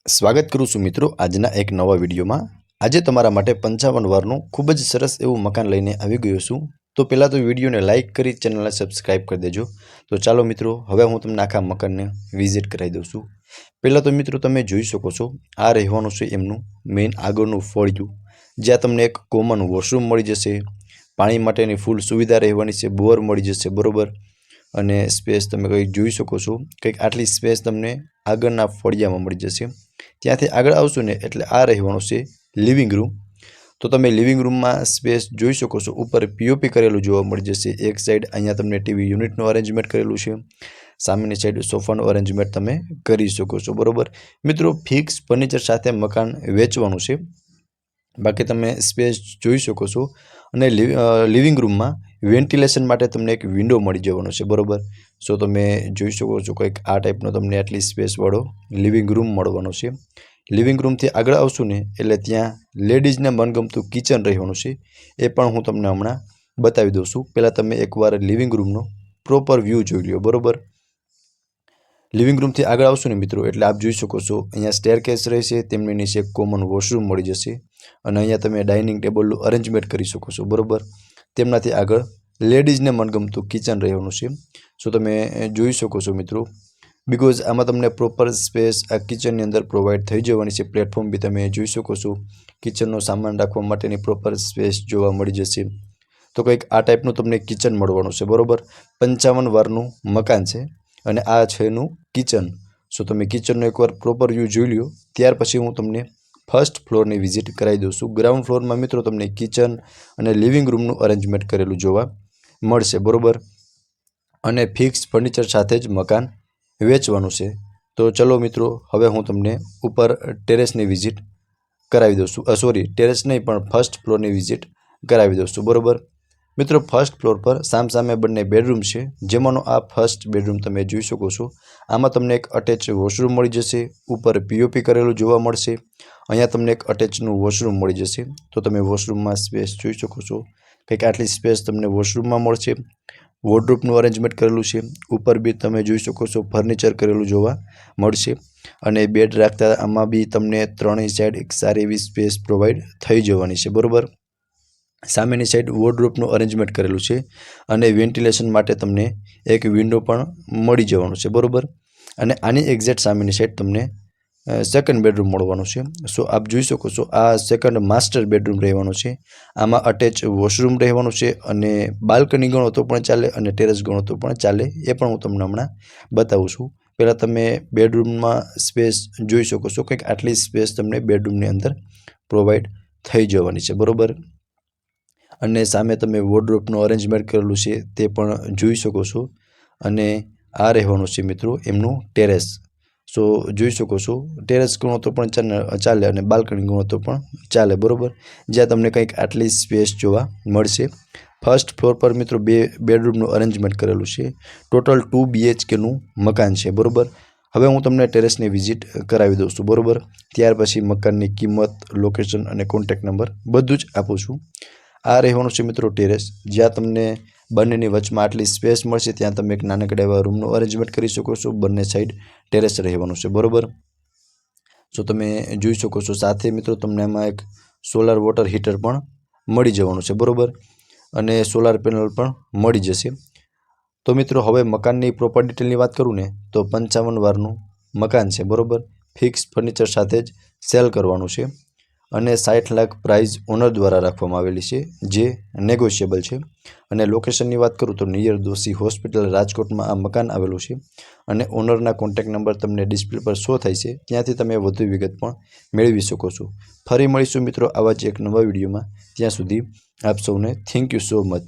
સ્વાગત કરું છું મિત્રો આજના એક નવા વિડીયોમાં। આજે તમારા માટે 55 વારનું ખૂબ જ સરસ એવું મકાન લઈને આવી ગયો છું। તો પહેલાં તો વિડીયોને લાઇક કરી ચેનલને સબસ્ક્રાઇબ કરી દેજો। તો ચાલો મિત્રો હવે હું તમને આખા મકાનને વિઝિટ કરાવી દઉં છું। પહેલાં તો મિત્રો તમે જોઈ શકો છો આ રહેવાનું છે એમનું મેઇન આગળનું ફળિયું, જ્યાં તમને એક કોમન વોશરૂમ મળી જશે, પાણી માટેની ફૂલ સુવિધા રહેવાની છે, બોર મળી જશે બરોબર। અને સ્પેસ તમે કંઈક જોઈ શકો છો, કંઈક આટલી સ્પેસ તમને આગળના ફળિયામાં મળી જશે। ત્યાંથી આગળ આવશું ને એટલે આ રહેવાનું છે લિવિંગ રૂમ। તો તમે લિવિંગ રૂમમાં સ્પેસ જોઈ શકો છો, ઉપર પીઓપી કરેલું જોવા મળી જશે। એક સાઈડ અહીંયા તમને ટીવી યુનિટનું અરેન્જમેન્ટ કરેલું છે, સામેની સાઈડ સોફાનું અરેન્જમેન્ટ તમે કરી શકો છો બરોબર। મિત્રો ફિક્સ ફર્નિચર સાથે મકાન વેચવાનું છે, બાકી તમે સ્પેસ જોઈ શકો છો। અને લિવિંગ રૂમમાં વેન્ટિલેશન માટે તમને એક વિન્ડો મળી જવાનો છે બરોબર। સો તમે જોઈ શકો છો કંઈક આ ટાઈપનો તમને આટલી સ્પેસવાળો લિવિંગ રૂમ મળવાનો છે। લિવિંગ રૂમથી આગળ આવશું ને એટલે ત્યાં લેડીઝને મનગમતું કિચન રહેવાનું છે, એ પણ હું તમને હમણાં બતાવી દઉં છું। પહેલાં તમે એકવાર લિવિંગ રૂમનો પ્રોપર વ્યૂ જોઈ લો બરોબર। લિવિંગ રૂમથી આગળ આવશું ને મિત્રો એટલે આપ જોઈ શકો છો અહીંયા સ્ટેરકેસ રહેશે, તેમની નીચે કોમન વોશરૂમ મળી જશે, અને અહીંયા તમે ડાઇનિંગ ટેબલનું અરેન્જમેન્ટ કરી શકો છો બરોબર। તેમનાથી આગળ લેડીઝને મનગમતું કિચન રહેવાનું છે। સો તમે જોઈ શકો છો મિત્રો, બિકોઝ આમાં તમને પ્રોપર સ્પેસ આ કિચનની અંદર પ્રોવાઈડ થઈ જવાની છે। પ્લેટફોર્મ બી તમે જોઈ શકો છો, કિચનનો સામાન રાખવા માટેની પ્રોપર સ્પેસ જોવા મળી જશે। તો કંઈક આ ટાઈપનું તમને કિચન મળવાનું છે બરોબર। 55 વારનું મકાન છે અને આ છે એનું કિચન। સો તમે કિચનનો એકવાર પ્રોપર વ્યૂ જોઈ લ્યો, ત્યાર પછી હું તમને ફર્સ્ટ ફ્લોરની વિઝિટ કરાવી દઉં છું। ગ્રાઉન્ડ ફ્લોરમાં મિત્રો તમને કિચન અને લિવિંગ રૂમનું અરેન્જમેન્ટ કરેલું જોવા મળશે બરોબર। અને ફિક્સ ફર્નિચર સાથે જ મકાન વેચવાનું છે। તો ચલો મિત્રો હવે હું તમને ઉપર ટેરેસની વિઝિટ કરાવી દઉં છું, સોરી ટેરેસ નહીં પણ ફર્સ્ટ ફ્લોરની વિઝિટ કરાવી દઉં છું બરોબર। મિત્રો ફર્સ્ટ ફ્લોર પર સામસામે બંને બેડરૂમ છે, જેમાંનો આ ફર્સ્ટ બેડરૂમ તમે જોઈ શકો છો। આમાં તમને એક અટેચ વોશરૂમ મળી જશે, ઉપર પીઓપી કરેલું જોવા મળશે, અહીંયા તમને એક અટેચનું વોશરૂમ મળી જશે। તો તમે વોશરૂમમાં સ્પેસ જોઈ શકો છો, કંઈક આટલી સ્પેસ તમને વોશરૂમમાં મળશે। વોર્ડરોબનું અરેન્જમેન્ટ કરેલું છે, ઉપર બી તમે જોઈ શકો છો ફર્નિચર કરેલું જોવા મળશે। અને બેડ રાખતા આમાં બી તમને ત્રણેય સાઈડ એક સારી એવી સ્પેસ પ્રોવાઈડ થઈ જવાની છે બરોબર। સામેની સાઈડ વોર્ડરોબનું અરેન્જમેન્ટ કરેલું છે, અને વેન્ટિલેશન માટે તમને એક વિન્ડો પણ મળી જવાનું છે બરોબર। અને આની એક્ઝેક્ટ સામેની સાઈડ તમને સેકન્ડ બેડરૂમ મળવાનું છે। સો આપ જોઈ શકો છો આ સેકન્ડ માસ્ટર બેડરૂમ રહેવાનું છે, આમાં અટેચ વોશરૂમ રહેવાનું છે, અને બાલ્કની ગણો તો પણ ચાલે અને ટેરેસ ગણો તો પણ ચાલે, એ પણ હું તમને હમણાં બતાવું છું। પહેલાં તમે બેડરૂમમાં સ્પેસ જોઈ શકો છો, કંઈક આટલી સ્પેસ તમને બેડરૂમની અંદર પ્રોવાઈડ થઈ જવાની છે બરોબર। અને સામે તમે વોર્ડરોબનું અરેન્જમેન્ટ કરેલું છે તે પણ જોઈ શકો છો। અને આ રહેવાનું છે મિત્રો એમનું ટેરેસ। સો જોઈ શકો છો ટેરેસ ગણો તો પણ ચાલે અને બાલ્કની ગણો તો પણ ચાલે બરોબર, જ્યાં તમને કંઈક આટલી સ્પેસ જોવા મળશે। ફર્સ્ટ ફ્લોર પર મિત્રો 2 બેડરૂમનું અરેન્જમેન્ટ કરેલું છે, ટોટલ 2 BHKનું મકાન છે બરોબર। હવે હું તમને ટેરેસની વિઝિટ કરાવી દઉં છું બરોબર, ત્યાર પછી મકાનની કિંમત, લોકેશન અને કોન્ટેક્ટ નંબર બધું જ આપું છું। આ રહેવાનું છે મિત્રો ટેરેસ, જ્યાં તમને બંનેની વચમાં આટલી સ્પેસ મળશે, ત્યાં તમે એક નાનકડા એવા રૂમનું અરેન્જમેન્ટ કરી શકો છો। બંને સાઈડ ટેરેસ રહેવાનું છે બરોબર। સો તમે જોઈ શકો છો સાથે મિત્રો તમને એમાં એક સોલાર વોટર હીટર પણ મળી જવાનું છે બરોબર, અને સોલાર પેનલ પણ મળી જશે। તો મિત્રો હવે મકાનની પ્રોપર ડિટેલની વાત કરું ને તો 55 વારનું મકાન છે બરોબર, ફિક્સ ફર્નિચર સાથે જ સેલ કરવાનું છે, અને 60 લાખ પ્રાઇઝ ઓનર દ્વારા રાખવામાં આવેલી છે, જે નેગોશિયેબલ છે। અને લોકેશનની વાત કરું તો નિયર દોશી હોસ્પિટલ રાજકોટમાં આ મકાન આવેલું છે, અને ઓનરના કોન્ટેક્ટ નંબર તમને ડિસ્પ્લે પર શો થાય છે, ત્યાંથી તમે વધુ વિગત પણ મેળવી શકો છો। ફરી મળીશું મિત્રો આવા જ એક નવા વિડીયોમાં, ત્યાં સુધી આપ સૌને થેન્ક યુ સો મચ।